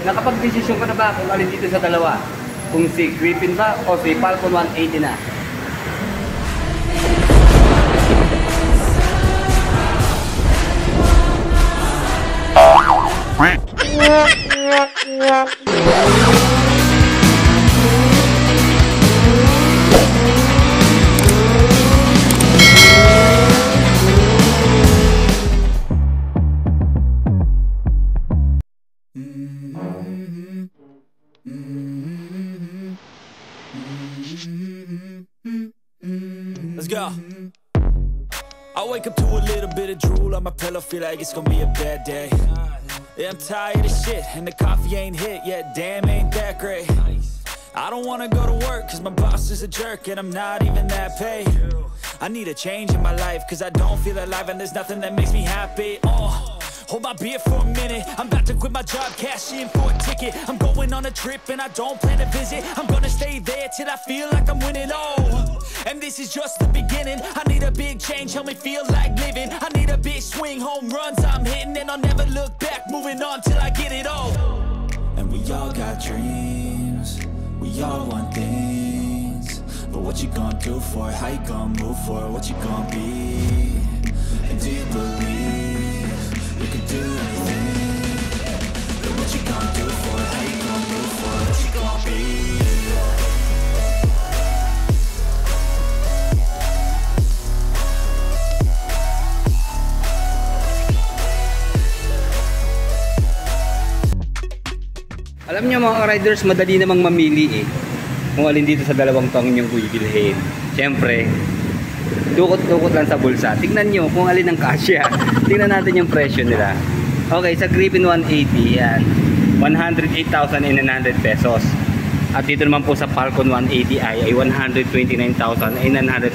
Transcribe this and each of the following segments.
Nakapag-desisyon ka na ba kung alin dito sa dalawa? Kung si Griffin ba o si Falcon 180 na? Let's go. I wake up to a little bit of drool on my pillow, feel like it's gonna be a bad day. Yeah, I'm tired of shit, and the coffee ain't hit yet, damn, ain't that great. I don't wanna go to work, cause my boss is a jerk, and I'm not even that paid. I need a change in my life, cause I don't feel alive, and there's nothing that makes me happy. Hold my beer for a minute, I'm about to quit my job, cash in for a ticket. I'm going on a trip and I don't plan to visit. I'm gonna stay there till I feel like I'm winning, and this is just the beginning. I need a big change, help me feel like living. I need a big swing, home runs I'm hitting, and I'll never look back, moving on till I get it all. And we all got dreams, we all want things, but what you gonna do for it? How you gonna move for it? What you gonna be? And do you believe you can do anything? But what you gonna do for it? How you gonna move for it? What you gonna be? Alam niyo mga riders, madali namang mamili kung alin dito sa dalawang tong inyong bibilhin. Siyempre, tukot-tukot lang sa bulsa. Tingnan nyo kung alin ang kasya. Tingnan natin yung presyo nila. Okay, sa Griffin 180 yan, 108,900 pesos. At dito naman po sa Falcon 180i ay 129,900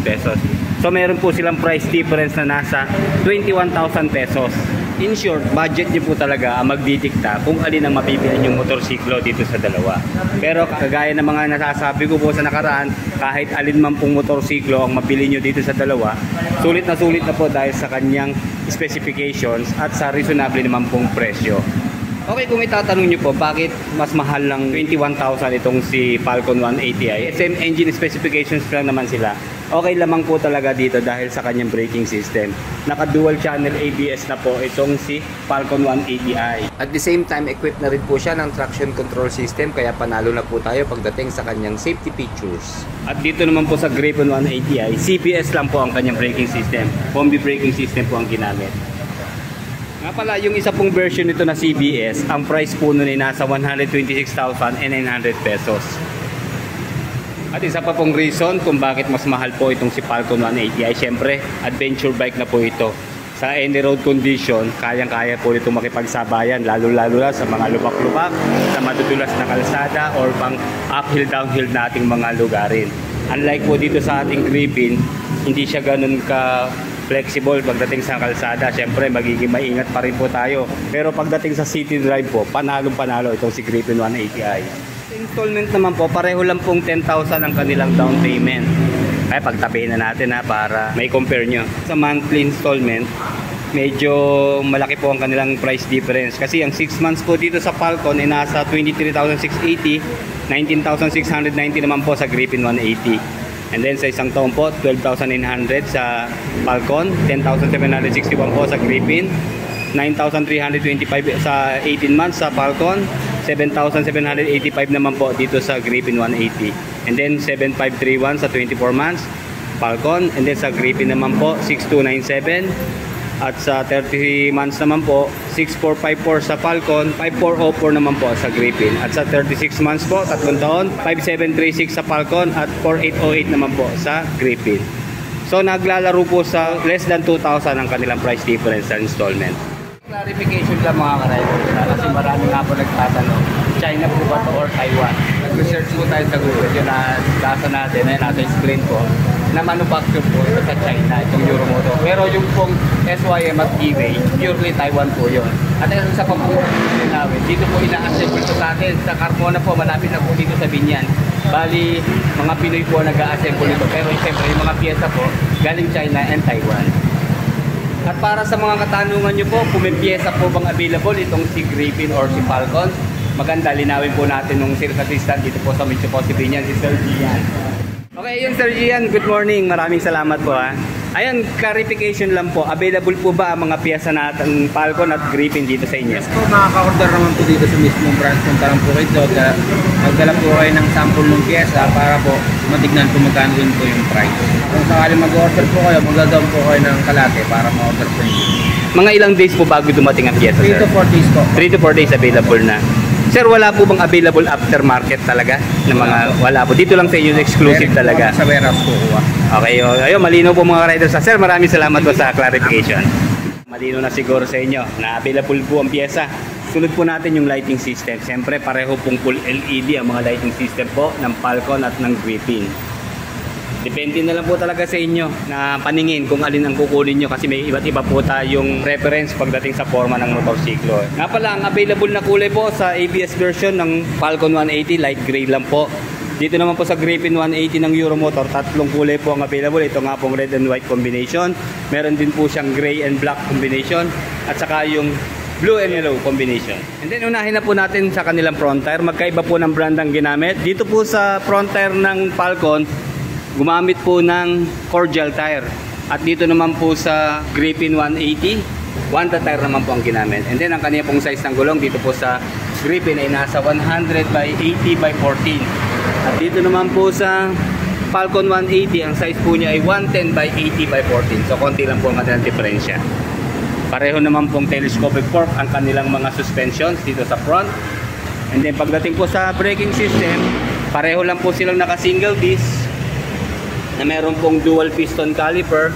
pesos. So meron po silang price difference na nasa 21,000 pesos. In short, budget nyo po talaga ang magdidikta kung alin ang mapipilian yung motorsiklo dito sa dalawa. Pero kagaya ng mga nasasabi ko po sa nakaraan, kahit alin man pong motorsiklo ang mapili nyo dito sa dalawa, sulit na po dahil sa kanyang specifications at sa reasonable naman pong presyo. Okay, kung itatanong nyo po bakit mas mahal ng 21,000 itong si Falcon 180i, same engine specifications lang naman sila. Okay lamang po talaga dito dahil sa kanyang braking system. Naka dual channel ABS na po itong si Falcon 180i. At the same time, equipped na rin po siya ng traction control system, kaya panalo na po tayo pagdating sa kanyang safety features. At dito naman po sa Griffin 180i, CBS lang po ang kanyang braking system. Combi braking system po ang ginamit. Nga pala, yung isa pong version nito na CBS, ang price po nun ay nasa 126,900 pesos. At isa pa pong reason kung bakit mas mahal po itong si Falcon 180i, syempre, adventure bike na po ito. Sa any road condition, kayang-kaya po itong makipagsabayan, lalo-lalo na sa mga lubak-lubak, sa madudulas na kalsada, or pang uphill-downhill nating mga lugarin. Unlike po dito sa ating Griffin, hindi siya ganun ka flexible pagdating sa kalsada. Syempre, magiging maingat pa rin po tayo. Pero pagdating sa city drive po, panalong-panalo itong si Griffin 180i. Installment naman po, pareho lang pong 10,000 ang kanilang down payment. Kaya pagtabihin na natin para may compare nyo. Sa monthly installment, medyo malaki po ang kanilang price difference. Kasi ang 6 months po dito sa Falcon ay nasa 23,680, 19,690 naman po sa Griffin 180. And then sa isang taon po, 12,900 sa Falcon, 10,761 po sa Griffin, 9,325 sa 18 months sa Falcon, 7,785 naman po dito sa Griffin 180. And then 7,531 sa 24 months Falcon. And then sa Griffin naman po 6,297. At sa 30 months naman po 6,454 sa Falcon, 5,404 naman po sa Griffin. At sa 36 months po, 3 taon, 5,736 sa Falcon at 4,808 naman po sa Griffin. So naglalaro po sa less than 2,000 ang kanilang price difference sa installment. Clarification lang mga ka-rider, kasi marami nga po nagtatanong, China po ba ito or Taiwan? Nag-research po tayo sa Google, yung nasa natin, ay nasa screen po, na manufacture po ito sa China, itong Euromoto. Pero yung pong SYM at eWay, purely Taiwan po yun. At sa pagpupunin namin, dito po ina-assemble po sa atin, sa Carmona po, malapit na po dito sa Binyan. Bali, mga Pinoy po nag-a-assemble ito, pero siyempre yung mga piyesa po, galing China and Taiwan. At para sa mga katanungan nyo po, kung may pyesa po bang available itong si Griffin or si Falcon, maganda, linawin po natin nung sales assistant dito po sa Mitsubishi Pinian, si Sir Gian. Okay, yun Sir Gian, good morning. Maraming salamat po ha. Ayan, clarification lang po. Available po ba ang mga piyesa natin Falcon at Griffin dito sa inyo? Yes po, makaka-order naman po dito sa mismong branch. Punta lang po kayo. Magdala po kayo ng sample ng piyesa para po matignan po magkano din po yung price. Kung sakali mag-order po kayo, magdadaan po kayo ng kalate para ma-order po yun. Mga ilang days po bago dumating ang piyesa, 3 sir? to 4 days po. 3 to 4 days available na. Sir, wala po bang available aftermarket talaga? Na mga, wala po. Dito lang sa inyo exclusive talaga. Sa warehouse po kuha. Okay, ayun, malino po mga riders. Sir, maraming salamat po sa clarification. Malino na siguro sa inyo na available po ang pyesa. Sunod po natin yung lighting system. Siyempre, pareho pong full LED ang mga lighting system po ng Falcon at ng Griffin. Depende na lang po talaga sa inyo na paningin kung alin ang kukunin nyo kasi may iba't iba po tayong reference pagdating sa forma ng motorsiklo. Nga pala, ang available na kulay po sa ABS version ng Falcon 180, light gray lang po. Dito naman po sa Griffin 180 ng Euromotor, tatlong kulay po ang available. Ito nga pong red and white combination. Meron din po siyang gray and black combination. At saka yung blue and yellow combination. And then unahin na po natin sa kanilang front tire. Magkaiba po ng brand ang ginamit. Dito po sa front tire ng Falcon, gumamit po ng Cordial tire. At dito naman po sa Griffin 180, Wanda tire naman po ang ginamit. And then ang kanya pong size ng gulong dito po sa Griffin ay nasa 100 by 80 by 14. At dito naman po sa Falcon 180, ang size po niya ay 110 by 80 by 14. So konti lang po ang kanilang diferensya. Pareho naman pong telescopic fork ang kanilang mga suspensions dito sa front. And then pagdating po sa braking system, pareho lang po silang naka single disc na meron pong dual piston caliper.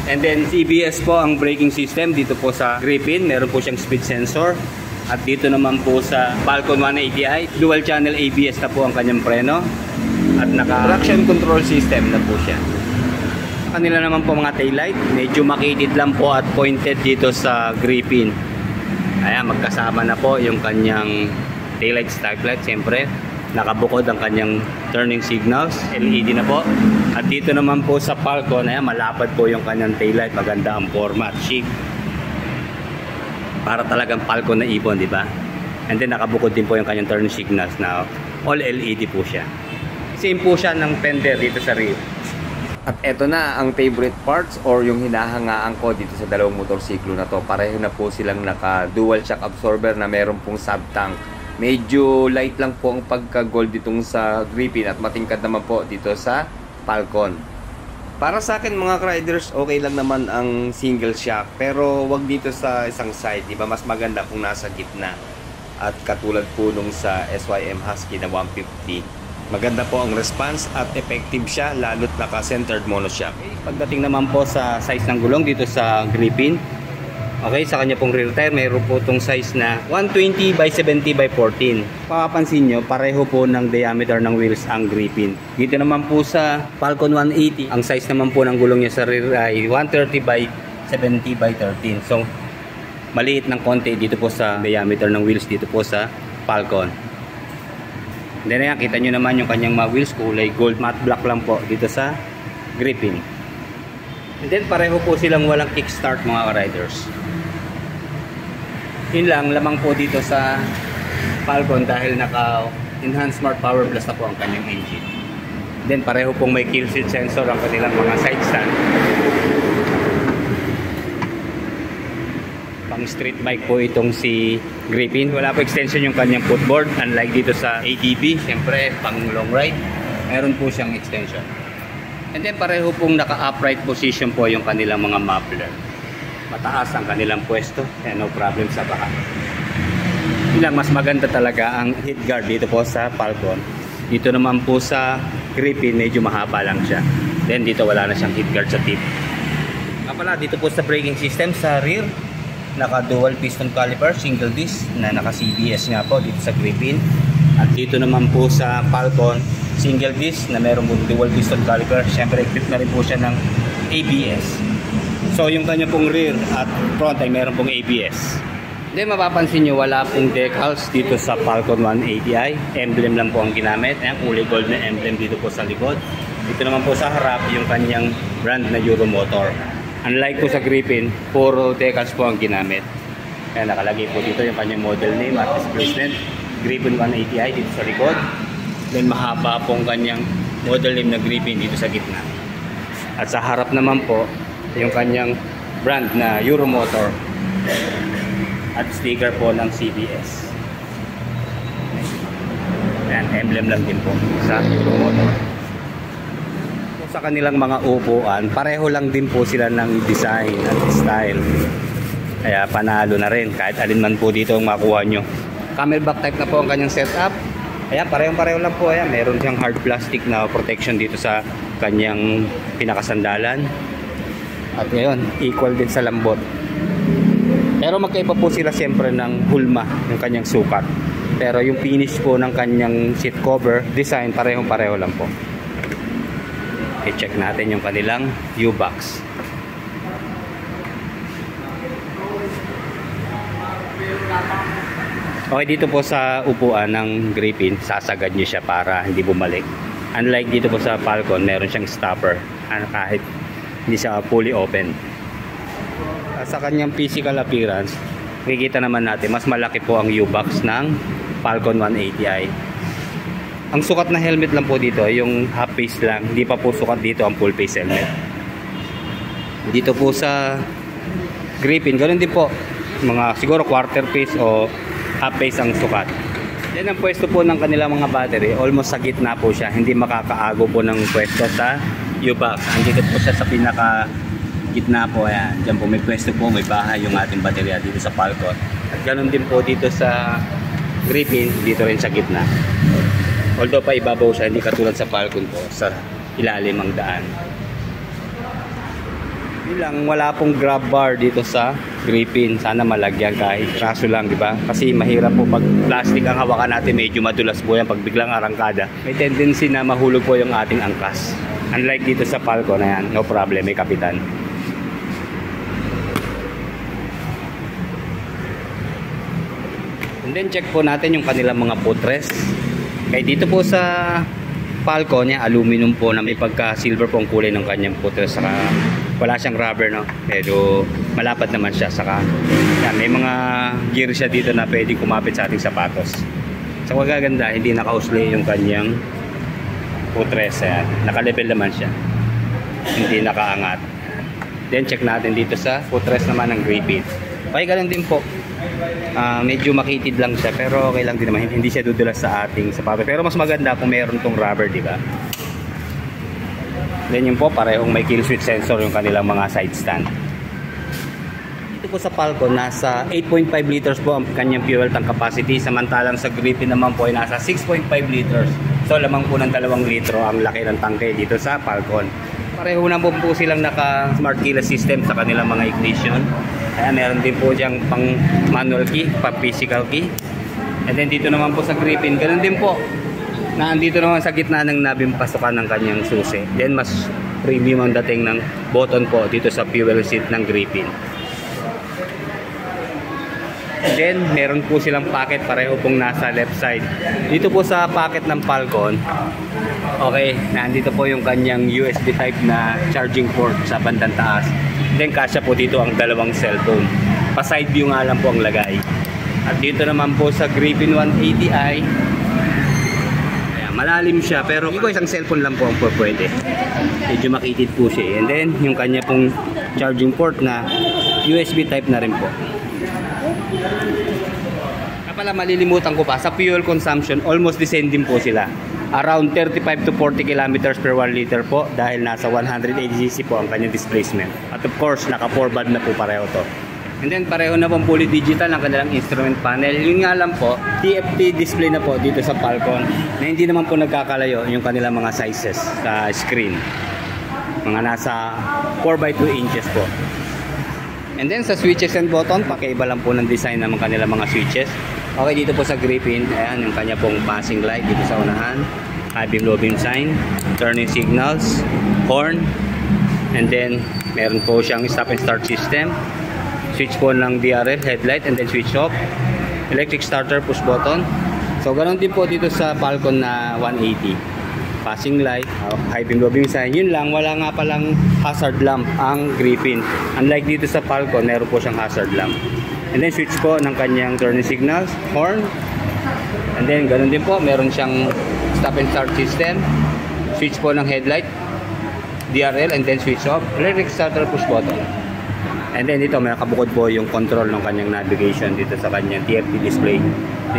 And then CBS po ang braking system dito po sa Griffin, meron po siyang speed sensor. At dito naman po sa Falcon 180i, dual channel ABS na po ang kanyang preno. At naka traction control system na po siya. Kanila naman po mga taillight, medyo makitid lang po at pointed dito sa Griffin. Ayan, magkasama na po yung kanyang taillight, stoplight, siyempre. Nakabukod ang kanyang turning signals, LED na po. At dito naman po sa Falcon, ayan, malapad po yung kanyang taillight, maganda ang format, chic. Para talagang Falcon na ibon, di ba? And then nakabukod din po yung kanyang turning signals na all LED po siya. Same po siya ng fender dito sa rear. At eto na ang favorite parts or yung hinahangaan ko dito sa dalawang motorsiklo na to. Pareho na po silang naka dual shock absorber na meron pong sub-tank. Medyo light lang po ang pagka-gold ditong sa Griffin at matingkad naman po dito sa Falcon. Para sa akin mga riders, okay lang naman ang single shock, pero wag dito sa isang side, di ba? Mas maganda kung nasa gitna. At katulad po nung sa SYM Husky na 150, maganda po ang response at effective siya, lalo't naka-centered monoshock. Okay, pagdating naman po sa size ng gulong dito sa Griffin, okay, sa kanya pong rear tire, mayroon po itong size na 120 by 70 by 14. Papapansin nyo, pareho po ng diameter ng wheels ang Griffin. Dito naman po sa Falcon 180, ang size naman po ng gulong niya sa rear ay 130 by 70 by 13. So, maliit ng konti dito po sa diameter ng wheels dito po sa Falcon. Then ayan, kita nyo naman yung kanyang mga wheels, kulay gold matte black lang po dito sa Griffin. And then pareho po silang walang kickstart mga riders. Yun lang, lamang po dito sa Falcon dahil naka enhanced smart power plus na po ang kanyang engine. Then pareho pong may kill switch sensor ang kanilang mga side stand. Pang street bike po itong si Griffin. Wala po extension yung kanyang footboard, unlike dito sa ATV. Siyempre pang long ride, meron po siyang extension. And then pareho pong naka-upright position po yung kanilang mga muffler. Mataas ang kanilang pwesto, kaya no problem sa baka. Yun lang, mas maganda talaga ang heat guard dito po sa Falcon. Dito naman po sa Griffin, medyo mahaba lang siya. Then dito wala na siyang heat guard sa tip. Pala, dito po sa braking system sa rear, naka dual piston caliper, single disc na naka CBS nga po dito sa Griffin. At dito naman po sa Falcon, single disc na meron po dual piston caliper. Siyempre equipped na rin po siya ng ABS. So yung kanya pong rear at front ay meron pong ABS. Then mapapansin nyo, wala pong decals dito sa Falcon 180i. Emblem lang po ang ginamit. Ayan, kulay gold na emblem dito po sa likod. Dito naman po sa harap yung kanyang brand na Euromotor. Unlike po sa Griffin, puro decals po ang ginamit. Ayan, nakalagay po dito yung kanyang model name at displacement. Griffin 180i dito sa likod. Then mahaba pong kanyang model name na Griffin dito sa gitna. At sa harap naman po, yung kanyang brand na Euromotor. At sticker po ng CBS. Ayan, emblem lang din po sa Euromotor. Sa kanilang mga upuan, pareho lang din po sila ng design at style. Kaya panalo na rin kahit alin man po dito ang makuha nyo. Camelback type na po ang kanyang setup. Ayan, parehong-pareho lang po. Ayan, meron siyang hard plastic na protection dito sa kanyang pinakasandalan. At ngayon, equal din sa lambot. Pero magkaiba po sila siyempre ng hulma, yung kanyang sukat. Pero yung finish po ng kanyang seat cover, design, parehong-pareho lang po. I-check natin yung kanilang U-box. Okay, dito po sa upuan ng Griffin, sasagad nyo siya para hindi bumalik. Unlike dito po sa Falcon, meron siyang stopper kahit hindi siya fully open. Sa kanyang physical appearance, makikita naman natin mas malaki po ang U-box ng Falcon 180i. Ang sukat na helmet lang po dito ay yung half face lang, hindi pa po sukat dito ang full face helmet. Dito po sa Griffin, ganoon din po, mga siguro quarter face o half face ang sukat. Yan ang pwesto po ng kanilang mga battery, almost sa gitna po siya, hindi makakaago po ng pwesto sa U-box. Andito po siya sa pinaka gitna po. Ayan, dyan po may pwesto po, may bahay yung ating baterya dito sa Falcon. At ganoon din po dito sa Griffin, dito rin sa gitna. Although pa ibabaw siya, hindi katulad sa Falcon po, sa ilalim ang daan. Yun lang, wala pong grab bar dito sa Griffin. Sana malagyan kahit kaso lang, di ba? Kasi mahirap po pag plastic ang hawakan natin, medyo madulas po yan pag biglang arangkada. May tendency na mahulog po yung ating angkas. Unlike dito sa Falcon, ayan, no problem, may kapitan. And then check po natin yung kanilang mga footrest. Kaya dito po sa Falcon niya, aluminum po na may pagka silver po ang kulay ng kanyang footrest. Saka wala siyang rubber, no? Pero malapad naman siya. Saka yan, may mga gear siya dito na pwedeng kumapit sa ating sapatos. Sa magaganda, hindi naka-usli yung kanyang footrest. Ayan, naka-level naman siya, hindi nakaangat. Then check natin dito sa footrest naman ng Griffin. Okay, ganun din po. Medyo makitid lang siya, pero okay lang din naman, hindi siya dudulas sa ating sapatos. Pero mas maganda kung meron tong rubber, di ba? Then yun po, parehong may kill switch sensor yung kanilang mga side stand. Dito po sa Falcon, nasa 8.5 liters po ang kanyang fuel tank capacity, samantalang sa Griffin naman po ay nasa 6.5 liters. So lamang po ng 2 litro ang laki ng tangke dito sa Falcon. Pareho na po silang naka smart keyless system sa kanilang mga ignition. Kaya meron din po diyang pang manual key, pang physical key. And then dito naman po sa Griffin, ganun din po. Naandito naman sa gitna ng nabing pasukan ng kanyang susi. Then mas premium ang dating ng button po dito sa fuel seat ng Griffin. Then meron po silang pocket, pareho pong nasa left side. Dito po sa pocket ng Falcon, okay, nandito po yung kanyang USB type na charging port sa bandang taas. Then kasya po dito ang dalawang cellphone. Pa side view nga lang po ang lagay. At dito naman po sa Griffin 180i, ayan, malalim siya pero isang cellphone lang po ang pwede. Medyo makitid po siya. And then yung kanya pong charging port na USB type na rin po. Pala malilimutan ko pa, sa fuel consumption almost the same din po sila. Around 35 to 40 kilometers per 1 liter po dahil nasa 180cc po ang kanyang displacement. At of course, naka 4 valve na po pareho to. And then pareho na pong fully digital ang kanilang instrument panel. Yun nga lang po, TFT display na po dito sa Falcon na hindi naman po nagkakalayo yung kanilang mga sizes sa screen. Mga nasa 4x2 inches po. And then sa switches and button, pakaiba lang po ng design ng kanilang mga switches. Okay, dito po sa Griffin, ayan yung kanya pong passing light dito sa unahan, high beam, low beam sign, turning signals, horn, and then meron po siyang stop and start system, switch po ng DRL, headlight, and then switch off, electric starter, push button. So ganoon din po dito sa Falcon na 180, passing light, high beam, low beam sign. Yun lang, wala nga palang hazard lamp ang Griffin. Unlike dito sa Falcon, meron po siyang hazard lamp. And then switch po ng kanyang turning signals, horn. And then ganun din po, meron siyang stop and start system. Switch po ng headlight, DRL, and then switch off. Electric starter push button. And then dito may nakabukod po yung control ng kanyang navigation dito sa kanyang TFT display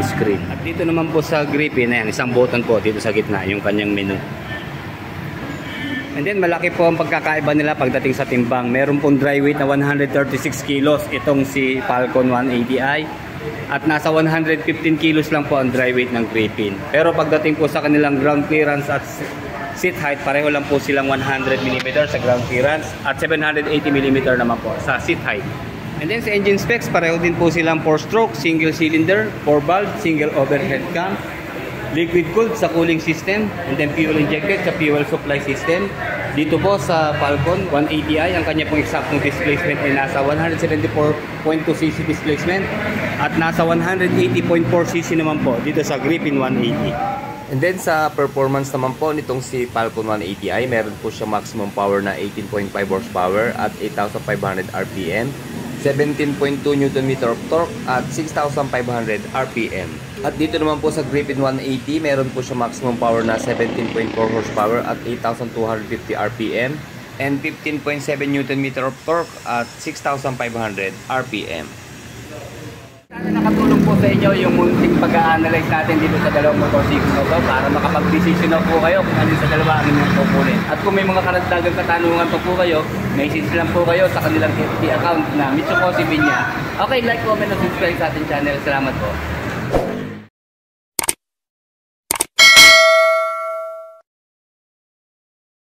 screen. At dito naman po sa Griffin, ayan, isang button po dito sa gitna, yung kanyang menu. And then malaki po ang pagkakaiba nila pagdating sa timbang. Meron pong dry weight na 136 kilos itong si Falcon 180i. At nasa 115 kilos lang po ang dry weight ng Griffin. Pero pagdating po sa kanilang ground clearance at seat height, pareho lang po silang 100mm sa ground clearance at 780mm naman po sa seat height. And then sa engine specs, pareho din po silang 4-stroke, single cylinder, 4-valve, single overhead cam, liquid cooled sa cooling system, and then fuel injected sa fuel supply system. Dito po sa Falcon 180i, ang kanya pong eksaktong displacement ay nasa 174.2cc displacement at nasa 180.4cc naman po dito sa Griffin 180. And then sa performance naman po nitong si Falcon 180i, meron po siya maximum power na 18.5 horsepower at 8,500 RPM, 17.2 Nm of torque at 6,500 RPM. At dito naman po sa Griffin 180, meron po siya maximum power na 17.4 horsepower at 8,250 RPM and 15.7 Nm of torque at 6,500 RPM. Sana nakatulong po sa inyo yung munting pag-a-analyze natin dito sa dalawang motorcycle na ito para makapag-decision na po kayo kung ano sa dalawa ang inyong kukunin. At kung may mga karagdagang katanungan pa po kayo, message lang po kayo sa kanilang FB account na Mitsukoshi Pinya. Okay, like, comment, and subscribe sa ating channel. Salamat po.